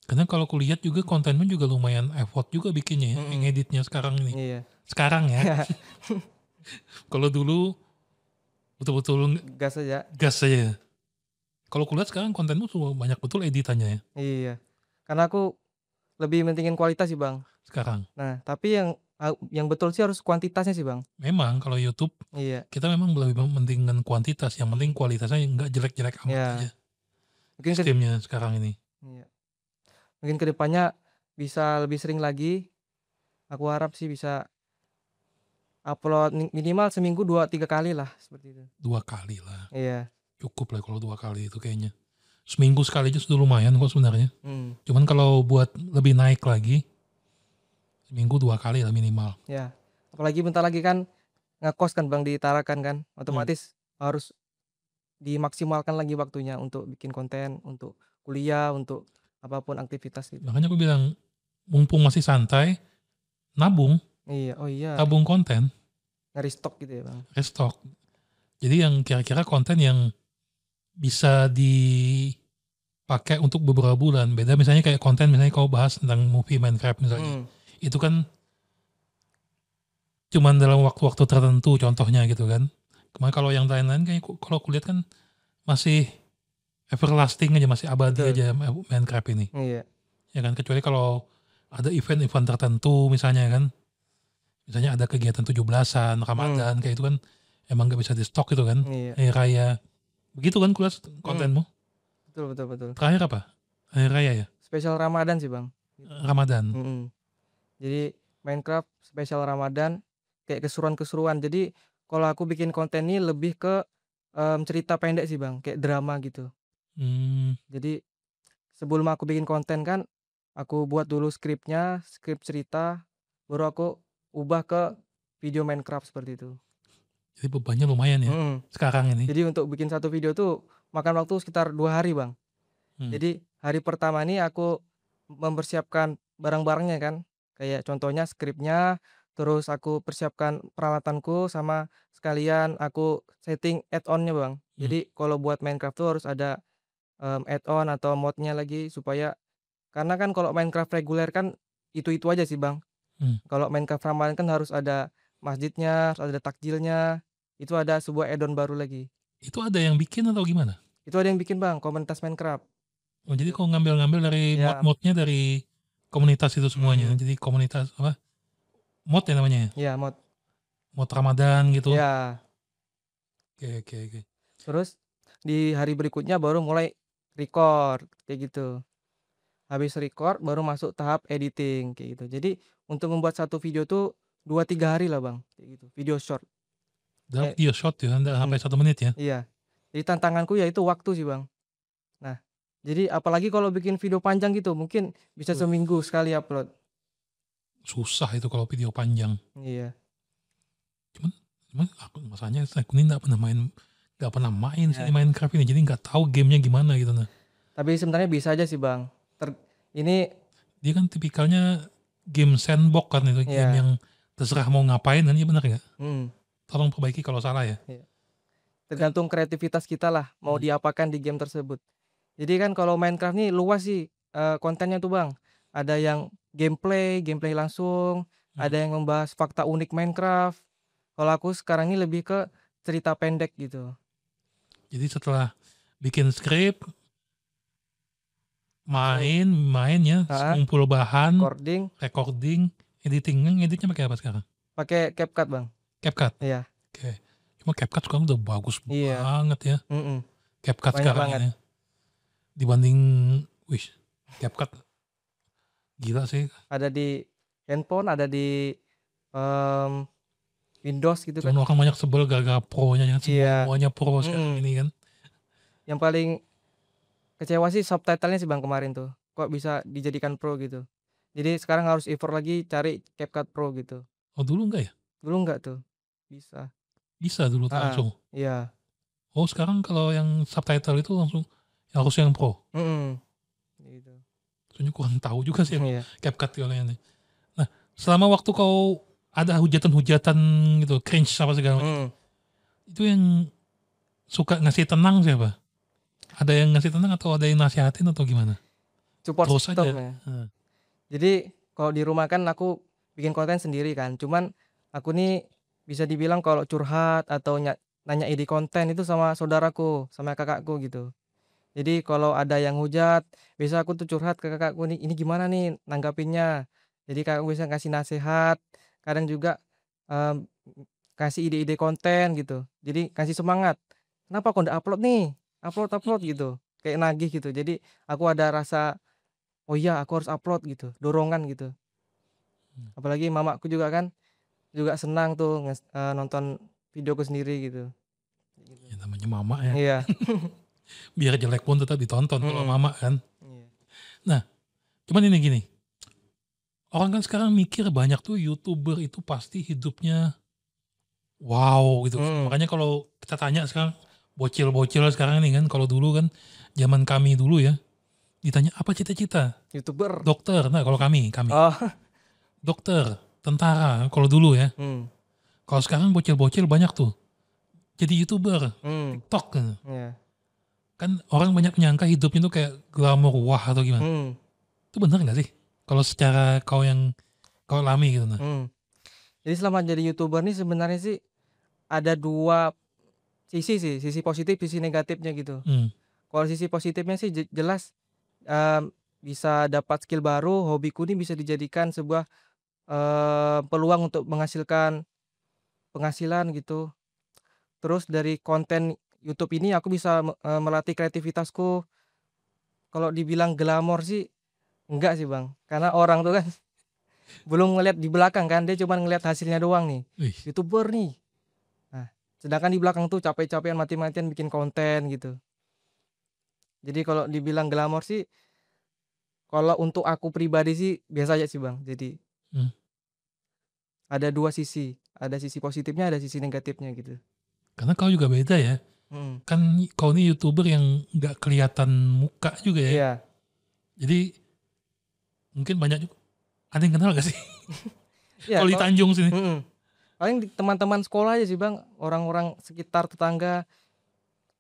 Karena kalau aku lihat juga kontenmu juga lumayan effort juga bikinnya ya, ngeditnya sekarang ini. Iya. Sekarang ya. Kalau dulu betul-betul gas aja. gas saja. Kalau kulihat sekarang kontenmu tuh banyak betul editannya ya Iya. Karena aku lebih mentingin kualitas sih, Bang. sekarang. Nah, tapi yang betul sih harus kuantitasnya sih, Bang. Memang kalau YouTube Iya. kita memang lebih mementingkan kuantitas, yang penting kualitasnya nggak jelek-jelek amat aja. Ya. Mungkin Sistemnya sekarang ini. iya. Mungkin ke depannya bisa lebih sering lagi. Aku harap sih bisa upload minimal seminggu 2, 3 kali lah seperti itu. 2 kali lah. Iya. Cukup lah kalau 2 kali itu kayaknya. Seminggu sekali aja sudah lumayan kok sebenarnya. Hmm. Cuman kalau buat lebih naik lagi, seminggu 2 kali lah minimal. Ya. Apalagi bentar lagi kan ngekos kan Bang di Tarakan kan. Otomatis harus dimaksimalkan lagi waktunya untuk bikin konten, untuk kuliah, untuk apapun aktivitas gitu. Makanya aku bilang, mumpung masih santai, nabung, Iya. Oh iya. tabung konten, Nge-restock gitu ya Bang. restock. Jadi yang kira-kira konten yang bisa dipakai untuk beberapa bulan. Beda misalnya kayak konten misalnya kau bahas tentang movie Minecraft misalnya. Itu kan cuman dalam waktu-waktu tertentu contohnya gitu kan. Kemarin kalau yang lain-lain kayaknya kalau kulihat kan masih everlasting aja, masih abadi Betul. aja Minecraft ini. Iya. Ya kan, kecuali kalau ada event-event tertentu misalnya kan. Misalnya ada kegiatan 17-an, Ramadan kayak itu kan emang gak bisa di stok gitu kan. Iya. Hari raya. Begitu kan kulihat kontenmu? Betul. Terakhir apa? Hari raya ya? Spesial Ramadan sih Bang. Ramadan. Jadi Minecraft spesial Ramadan kayak keseruan-keseruan. Jadi kalau aku bikin konten ini lebih ke cerita pendek sih Bang, kayak drama gitu. Jadi sebelum aku bikin konten kan aku buat dulu skrip cerita, baru aku ubah ke video Minecraft seperti itu. Jadi bebannya lumayan ya sekarang ini. Jadi untuk bikin satu video tuh makan waktu sekitar 2 hari Bang. Jadi hari pertama ini aku mempersiapkan barang-barangnya kan, kayak contohnya skripnya, terus aku persiapkan peralatanku sama sekalian aku setting add-on-nya Bang. Jadi kalau buat Minecraft tuh harus ada add-on atau mod-nya lagi supaya, karena kan kalau Minecraft reguler kan itu-itu aja sih Bang. Kalau Minecraft Ramadan kan harus ada masjidnya, harus ada takjilnya, itu ada sebuah add-on baru lagi. Itu ada yang bikin atau gimana? Itu ada yang bikin Bang, komunitas Minecraft. Oh, jadi kau ngambil-ngambil dari Ya. mod-modnya dari komunitas itu semuanya. Jadi komunitas apa? Mod ya namanya ya? Iya, mod. Mod Ramadan gitu. Ya. Oke. Terus di hari berikutnya baru mulai record kayak gitu. Habis record baru masuk tahap editing kayak gitu. Jadi untuk membuat satu video tuh 2, 3 hari lah Bang, kayak gitu. Video short. Dalam video short ya, nggak sampai 1 menit ya? Iya. Jadi tantanganku ya itu waktu sih Bang. Nah, jadi apalagi kalau bikin video panjang gitu mungkin bisa seminggu sekali upload. Susah itu kalau video panjang. Iya. Cuman masalahnya aku ini nggak pernah main sih Minecraft ini, jadi nggak tahu gamenya gimana gitu nah. Tapi sebenarnya bisa aja sih Bang. Ini dia kan tipikalnya game sandbox kan, itu game yang terserah mau ngapain kan, ya benar nggak? Tolong perbaiki kalau salah ya. Tergantung kreativitas kita lah mau diapakan di game tersebut. Jadi kan kalau Minecraft nih luas sih kontennya tuh Bang. Ada yang gameplay langsung, ada yang membahas fakta unik Minecraft. Kalau aku sekarang ini lebih ke cerita pendek gitu. Jadi setelah bikin skrip, main ya, ngumpul bahan, recording, editnya pakai apa sekarang? Pakai CapCut Bang. CapCut? Iya. Oke. Cuma CapCut sekarang udah bagus banget ya. CapCut banyak sekarang banget. ini. Dibanding, CapCut gila sih. Ada di handphone, ada di Windows gitu kan. Cuman orang banyak sebel gara-gara pro-nya, semuanya pro sekarang ini kan. Yang paling kecewa sih subtitlenya sih Bang kemarin tuh. Kok bisa dijadikan pro gitu. Jadi sekarang harus effort lagi cari CapCut Pro gitu. Oh dulu enggak ya? Dulu enggak tuh. Bisa. Bisa dulu langsung? Iya. Oh sekarang kalau yang subtitle itu langsung harus yang pro? Gitu. Soalnya kurang tahu juga sih CapCut kalau ini. Nah selama waktu kau ada hujatan-hujatan gitu, cringe apa segala macam, itu yang suka ngasih tenang siapa? Ada yang ngasih tenang atau ada yang nasihatin atau gimana? Support terus system aja. Ya. Jadi kalau di rumah kan aku bikin konten sendiri kan. Cuman aku nih bisa dibilang kalau curhat atau nanya ide konten itu sama saudaraku, sama kakakku gitu. Jadi kalau ada yang hujat, biasa aku tuh curhat ke kakakku nih, "Ini gimana nih nanggapinnya?" Jadi kakakku bisa kasih nasehat, kadang juga, mmm, kasih ide-ide konten gitu. Jadi kasih semangat, "Kenapa kok nggak upload nih? Upload upload," gitu. Kayak nagih gitu. Jadi aku ada rasa, "Oh iya aku harus upload," gitu, dorongan gitu. Mmm, Apalagi mamaku juga kan, juga senang tuh nonton videoku sendiri gitu. Gitu. ya namanya mama ya, Iya. biar jelek pun tetap ditonton kalau Mhm. mama kan. Iya. Nah, cuman ini gini, orang kan sekarang mikir banyak tuh YouTuber itu pasti hidupnya wow gitu kan. Mhm. Makanya kalau kita tanya sekarang, bocil-bocil sekarang ini kan, kalau dulu kan zaman kami dulu ya, ditanya, "Apa cita-cita?" YouTuber. "Dokter." Nah kalau kami, Oh. dokter, tentara, kalau dulu ya. Mmm. Kalau sekarang bocil-bocil banyak tuh, jadi YouTuber, Mmm. TikTok gitu. Iya. Kan orang banyak menyangka hidupnya tuh kayak glamor wah atau gimana. Mhm. Itu bener nggak sih? Kalau secara kau alami gitu nah? Mhm. Jadi selama jadi YouTuber nih sebenarnya sih ada 2 sisi sih, sisi positif, sisi negatifnya gitu. Mmm, Kalau sisi positifnya sih jelas, bisa dapat skill baru, hobiku ini bisa dijadikan sebuah, peluang untuk menghasilkan penghasilan gitu. Terus dari konten YouTube ini aku bisa melatih kreativitasku. Kalau dibilang glamor sih enggak sih, Bang. Karena orang tuh kan belum ngelihat di belakang kan, dia cuman ngelihat hasilnya doang nih, wih, YouTuber nih. Nah, sedangkan di belakang tuh capek-capekan, mati-matian bikin konten gitu. Jadi kalau dibilang glamor sih, kalau untuk aku pribadi sih biasa aja sih, Bang. Jadi mmm. ada 2 sisi, ada sisi positifnya, ada sisi negatifnya gitu. Karena kau juga beda ya, Mhm. kan kau nih YouTuber yang nggak kelihatan muka juga ya. Iya. Jadi mungkin banyak ada yang kenal gak sih? Iya Kalau di kalau Tanjung sini? mhm, paling di teman-teman sekolah aja sih, Bang, orang-orang sekitar, tetangga.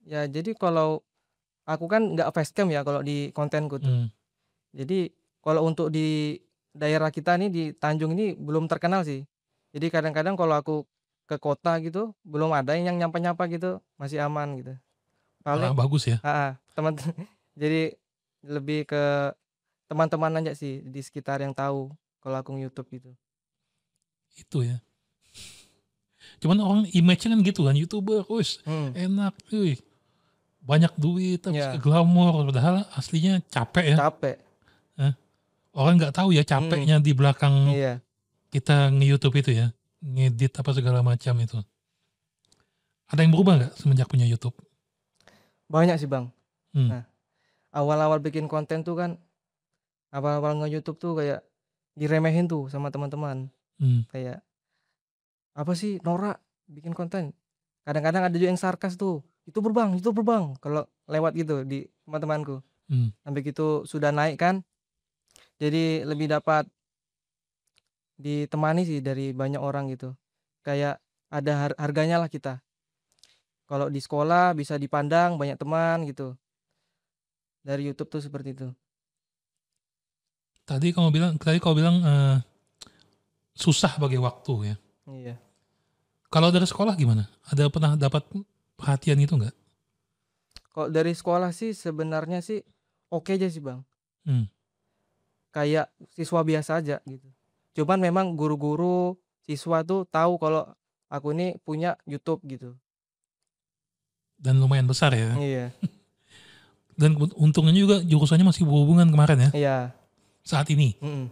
Ya jadi kalau aku kan nggak facecam ya kalau di kontenku tuh. Mmm, Jadi kalau untuk di daerah kita nih di Tanjung ini belum terkenal sih. Jadi kadang-kadang kalau aku ke kota gitu, belum ada yang nyapa-nyapa gitu, masih aman gitu. malah Paling bagus ya, heeh, teman jadi lebih ke teman-teman aja sih di sekitar yang tahu kalau aku nge-YouTube gitu. itu ya. Cuman orang image-nya kan gitu kan, YouTuber, wis Mhm, enak, wih banyak duit, habis ke iya, glamor, padahal aslinya capek ya, capek. heeh. Orang nggak tahu ya Mhm, capeknya di belakang iya, kita nge-YouTube itu ya, ngedit apa segala macam itu. Ada yang berubah nggak semenjak punya YouTube? banyak sih, Bang. Mmm, Nah, awal-awal bikin konten tuh kan, awal-awal nge-YouTube tuh kayak diremehin tuh sama teman-teman. mmm, Kayak, "Apa sih norak bikin konten?" Kadang-kadang ada juga yang sarkas tuh, itu Bang," kalau lewat gitu di teman-temanku. mmm. Sampai gitu sudah naik kan, jadi lebih dapat ditemani sih dari banyak orang gitu. Kayak ada harganya lah kita. Kalau di sekolah bisa dipandang banyak teman gitu, dari YouTube tuh seperti itu. Tadi kau bilang, susah bagi waktu ya. Iya. Kalau dari sekolah gimana? Ada pernah dapat perhatian itu nggak? Kalau dari sekolah sih sebenarnya sih oke aja sih, Bang. Mmm, Kayak siswa biasa aja gitu. Cuman memang guru-guru, siswa tuh tahu kalau aku ini punya YouTube gitu. dan lumayan besar ya. Iya, Dan untungnya juga jurusannya masih berhubungan kemarin ya, iya, saat ini. mhm,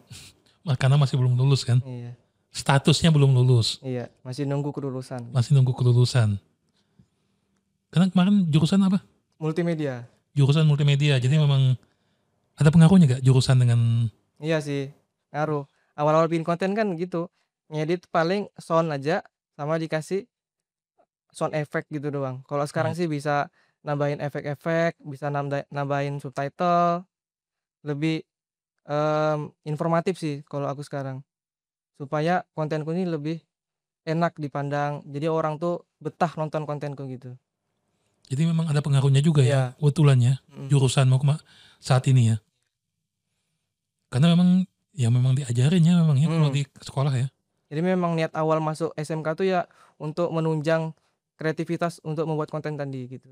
Karena masih belum lulus kan, iya, statusnya belum lulus, iya, masih nunggu kelulusan gitu. masih nunggu kelulusan. Karena kemarin jurusan apa? Multimedia. Jurusan multimedia, jadi Iya, memang ada pengaruhnya nggak jurusan dengan iya sih, ngaruh. Awal-awal bikin konten kan gitu, ngedit paling sound aja sama dikasih sound effect gitu doang. Kalau sekarang mmm, sih bisa nambahin efek-efek, bisa nambahin subtitle, lebih, informatif sih kalau aku sekarang. Supaya kontenku ini lebih enak dipandang, jadi orang tuh betah nonton kontenku gitu. jadi memang ada pengaruhnya juga ya, Iya, kebetulan ya, mhm, jurusanmu saat ini ya? Karena memang, ya memang diajarin ya memang ya kalau mhm. di sekolah ya? Jadi memang niat awal masuk SMK tuh ya untuk menunjang kreativitas untuk membuat konten tadi gitu.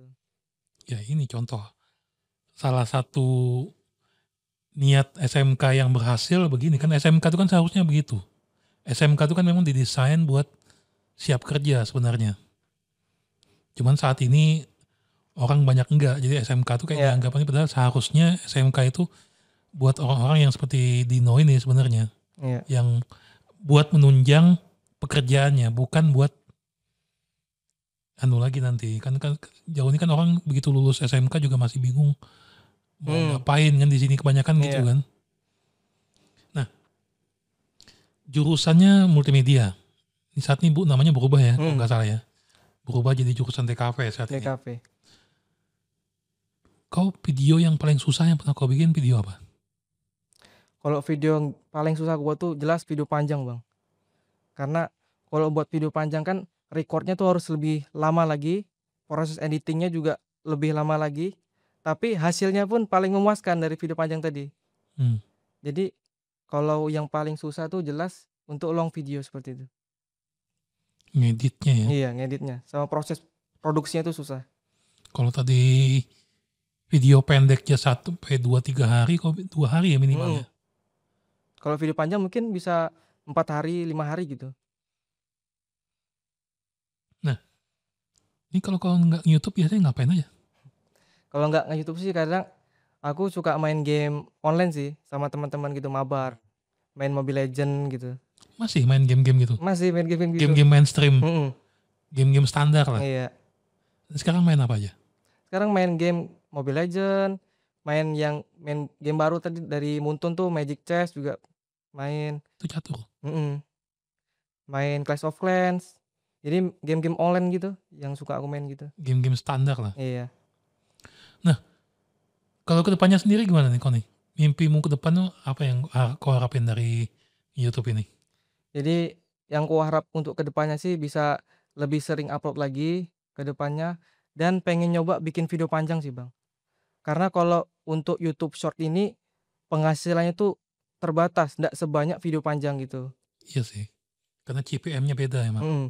Ya ini contoh salah satu niat SMK yang berhasil begini kan, SMK itu kan seharusnya begitu. SMK itu kan memang didesain buat siap kerja sebenarnya. Cuman saat ini orang banyak enggak, jadi SMK itu kayak dianggap ini, padahal seharusnya SMK itu buat orang-orang yang seperti Dino ini sebenarnya, yang buat menunjang pekerjaannya, bukan buat anu lagi nanti. Kan jauh ini kan orang begitu lulus SMK juga masih bingung mau ngapain kan di sini kebanyakan gitu kan. Nah, jurusannya multimedia. Ini saat ini Bu namanya berubah ya, kalau nggak salah ya. Berubah jadi jurusan TKV saat ini. TKV. Kau video yang paling susah yang pernah kau bikin video apa? Kalau video yang paling susah gua tuh jelas video panjang, Bang. Karena kalau buat video panjang kan recordnya tuh harus lebih lama lagi, proses editingnya juga lebih lama lagi, tapi hasilnya pun paling memuaskan dari video panjang tadi. Jadi kalau yang paling susah tuh jelas untuk long video seperti itu. Ngeditnya ya? Iya, ngeditnya. Sama proses produksinya tuh susah. Kalau tadi video pendeknya 1-2-3 hari, kok 2 hari ya minimal ya? Kalau video panjang mungkin bisa 4 hari, 5 hari gitu. Nah, ini kalau kau nggak YouTube biasanya ngapain aja? Kalau nggak nge-YouTube sih kadang aku suka main game online sih sama teman-teman gitu, mabar. Main Mobile Legend gitu. Masih main game-game gitu? Masih main game-game gitu. Game-game mainstream? Game-game standar lah? Iya. Sekarang main apa aja? Sekarang main game Mobile Legend, main game baru tadi dari Muntun tuh Magic Chess juga main. Itu catur? Main Clash of Clans. Jadi game-game online gitu yang suka aku main gitu. Game-game standar lah? Iya. Nah, kalau kedepannya sendiri gimana nih kau nih? Mimpimu ke depan tuh apa yang kau harapin dari YouTube ini? Jadi yang ku harap untuk kedepannya sih bisa lebih sering upload lagi ke depannya, dan pengen nyoba bikin video panjang sih, Bang. Karena kalau untuk YouTube Short ini penghasilannya tuh terbatas, nggak sebanyak video panjang gitu. Iya sih, karena CPM-nya beda emang. Mhm.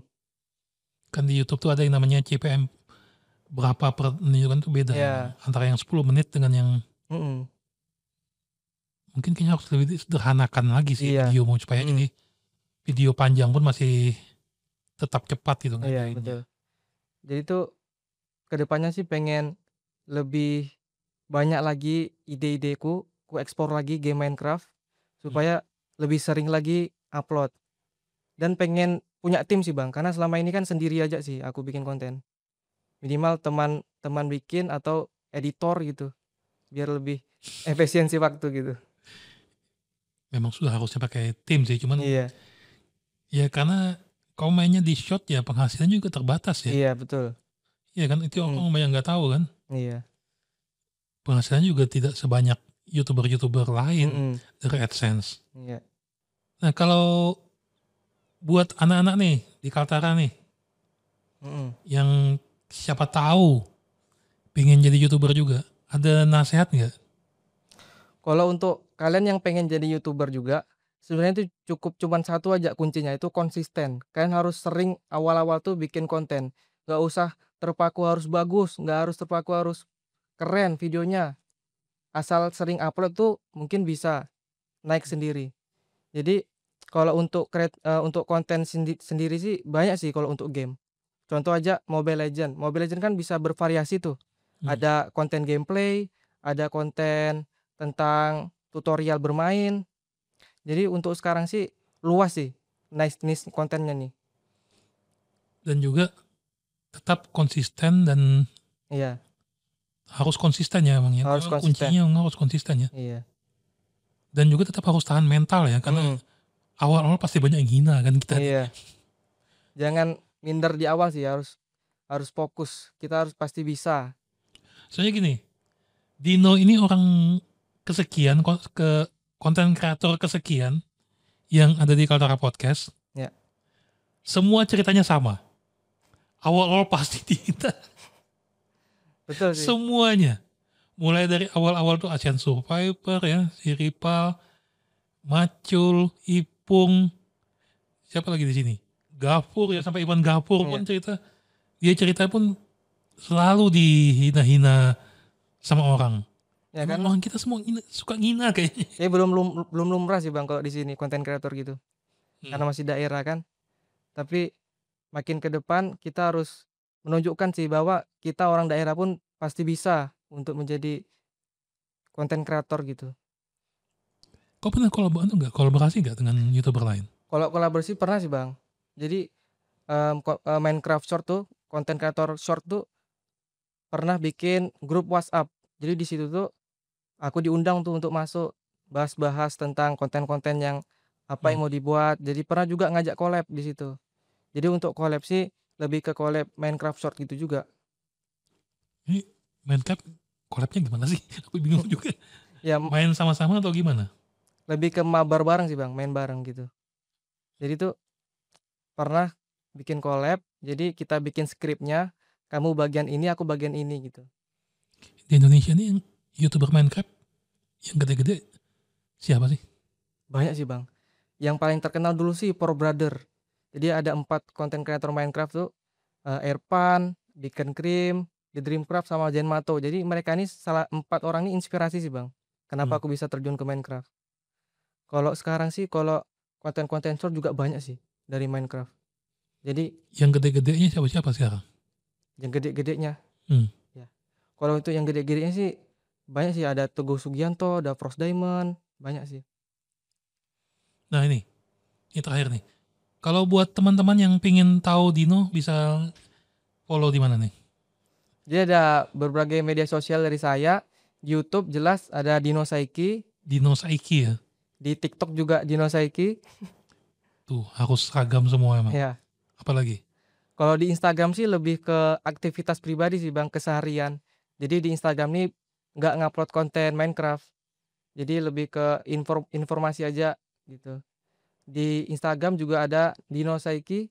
Kan di YouTube tuh ada yang namanya CPM berapa per menunjukkan tuh beda Iya. antara yang 10 menit dengan yang mungkin kayaknya harus lebih sederhanakan lagi sih Iya. videomu supaya jadi video panjang pun masih tetap cepat gitu Iya, ngerjainnya. betul. Jadi tuh kedepannya sih pengen lebih banyak lagi ide-ideku, ku eksplor lagi game Minecraft supaya lebih sering lagi upload. Dan pengen punya tim sih, Bang, karena selama ini kan sendiri aja sih aku bikin konten. Minimal teman bikin atau editor gitu, biar lebih efisiensi waktu gitu. Memang sudah harusnya pakai tim sih, cuman Iya. ya karena kau mainnya di short ya penghasilan juga terbatas ya. Iya, betul. Iya kan, itu orang banyak nggak tahu kan. Iya. Penghasilan juga tidak sebanyak YouTuber-YouTuber lain dari AdSense. Iya. Nah kalau buat anak-anak nih di Kaltara nih, yang siapa tahu pengen jadi YouTuber juga, ada nasihat nggak? Kalau untuk kalian yang pengen jadi YouTuber juga, sebenarnya itu cukup cuman satu aja kuncinya, itu konsisten. Kalian harus sering awal-awal tuh bikin konten. Nggak usah terpaku harus bagus, nggak harus terpaku harus keren videonya. Asal sering upload tuh mungkin bisa naik sendiri. Jadi kalau untuk untuk konten sendiri sih banyak sih kalau untuk game. Contoh aja Mobile Legend. Mobile Legend kan bisa bervariasi tuh. Ada konten gameplay, ada konten tentang tutorial bermain. Jadi untuk sekarang sih luas sih niche kontennya nih. Dan juga tetap konsisten dan Iya. harus konsisten ya emang ya. Harus konsisten. Kuncinya harus konsisten ya. Iya. Dan juga tetap harus tahan mental ya, karena awal-awal pasti banyak yang hina kan kita. Iya. Jangan minder di awal sih, harus fokus. Kita harus pasti bisa. Soalnya gini, Dino ini orang kesekian, konten kreator kesekian yang ada di Kaltara Podcast. Ya. Semua ceritanya sama. Awal-awal pasti dihina. Betul sih. Semuanya. Mulai dari awal-awal tuh Asian Survivor ya, si Ripal, Macul, Ipung, siapa lagi di sini? Gafur ya, sampai Iwan Gafur pun cerita pun selalu dihina-hina sama orang. Ya kan? Orang kita semua suka ngina kayaknya. Ya belum lumrah sih Bang kalau di sini konten kreator gitu. Karena masih daerah kan. Tapi makin ke depan kita harus menunjukkan sih bahwa kita orang daerah pun pasti bisa untuk menjadi konten kreator gitu. Kau pernah kolaborasi nggak dengan YouTuber lain? Kalau kolaborasi pernah sih Bang. Jadi Minecraft Short tuh, konten kreator short tuh pernah bikin grup WhatsApp. Jadi di situ tuh aku diundang tuh untuk masuk bahas-bahas tentang konten-konten yang apa yang mau dibuat. Jadi pernah juga ngajak collab di situ. Jadi untuk collab sih lebih ke collab Minecraft Short gitu juga. Ini Minecraft collabnya gimana sih? Aku bingung juga. Ya main sama-sama atau gimana? Lebih ke mabar bareng sih Bang, main bareng gitu. Jadi tuh pernah bikin collab, jadi kita bikin skripnya, kamu bagian ini, aku bagian ini gitu. Di Indonesia nih yang YouTuber Minecraft yang gede-gede siapa sih? Banyak sih Bang. Yang paling terkenal dulu sih Four Brother. Jadi ada 4 konten kreator Minecraft tuh, Erpan, Deacon Cream, The Dreamcraft sama Zenmato. Jadi mereka ini 4 orang ini inspirasi sih Bang. Kenapa aku bisa terjun ke Minecraft. Kalau sekarang sih kalau konten-konten short juga banyak sih dari Minecraft. Jadi yang gede-gedenya siapa sekarang? Yang gede-gedenya. Ya. Kalau itu yang gede-gedenya sih banyak sih, ada Teguh Sugianto, ada Frost Diamond, banyak sih. Nah ini terakhir nih. Kalau buat teman-teman yang pingin tahu Dino bisa follow di mana nih? Dia ada berbagai media sosial dari saya. YouTube jelas ada Dino Saiki. Dino Saiki ya? Di TikTok juga Dino Saiki. Tuh harus seragam semua emang. Ya. Apalagi? Kalau di Instagram sih lebih ke aktivitas pribadi sih Bang, keseharian. Jadi di Instagram nih nggak ngupload konten Minecraft. Jadi lebih ke informasi aja gitu. Di Instagram juga ada Dino Saiki.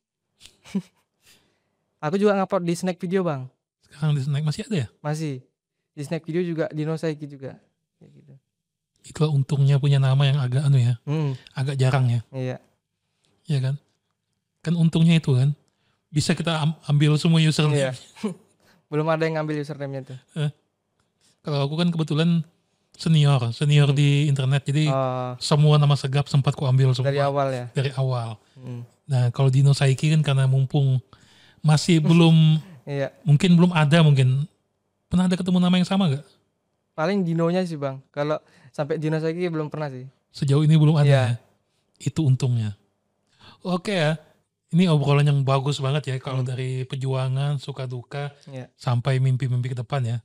Aku juga ngupload di Snack Video Bang. Sekarang di Snack masih ada ya? Masih. Di Snack Video juga Dino Saiki juga. Kayak gitu. Itulah untungnya punya nama yang agak agak jarang ya. Iya. Iya kan? Kan untungnya itu kan. Bisa kita ambil semua username. Iya. Belum ada yang ngambil username-nya tuh. Kalau aku kan kebetulan senior di internet, jadi semua nama segap sempat ku ambil semua. Dari awal ya? Dari awal. Nah kalau Dino Saiki kan karena mumpung masih belum, iya. Mungkin belum ada mungkin. Pernah ada ketemu nama yang sama gak? Paling Dinonya sih Bang. Kalau sampai Dino Saiki belum pernah sih. Sejauh ini belum ada Iya. ya? Itu untungnya. Oke ya. Ini obrolan yang bagus banget ya. Kalau dari perjuangan, suka duka, sampai mimpi-mimpi ke depan ya.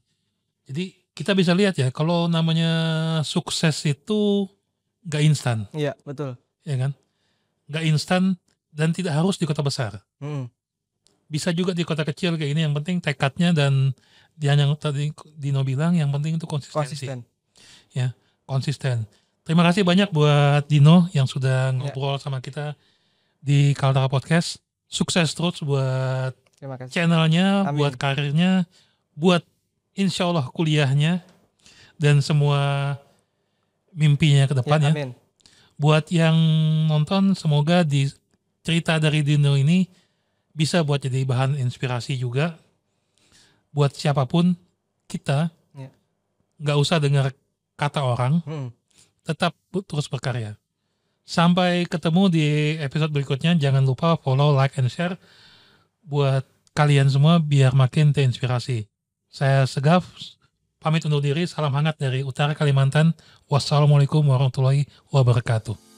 Jadi kita bisa lihat ya, kalau namanya sukses itu gak instan. Iya, betul. Ya kan? Gak instan dan tidak harus di kota besar. Bisa juga di kota kecil kayak ini, yang penting tekadnya dan yang tadi Dino bilang, yang penting itu konsistensi. Ya, konsisten. Terima kasih banyak buat Dino yang sudah ngobrol sama kita di Kaltara Podcast. Sukses terus buat channelnya, buat karirnya, buat insya Allah kuliahnya, dan semua mimpinya ke depan ya. Amin. Buat yang nonton, semoga di cerita dari Dino ini bisa buat jadi bahan inspirasi juga. Buat siapapun, kita gak usah dengar kata orang, tetap terus berkarya. Sampai ketemu di episode berikutnya. Jangan lupa follow, like, and share buat kalian semua biar makin terinspirasi. Saya Segaf, pamit undur diri. Salam hangat dari Utara Kalimantan. Wassalamualaikum warahmatullahi wabarakatuh.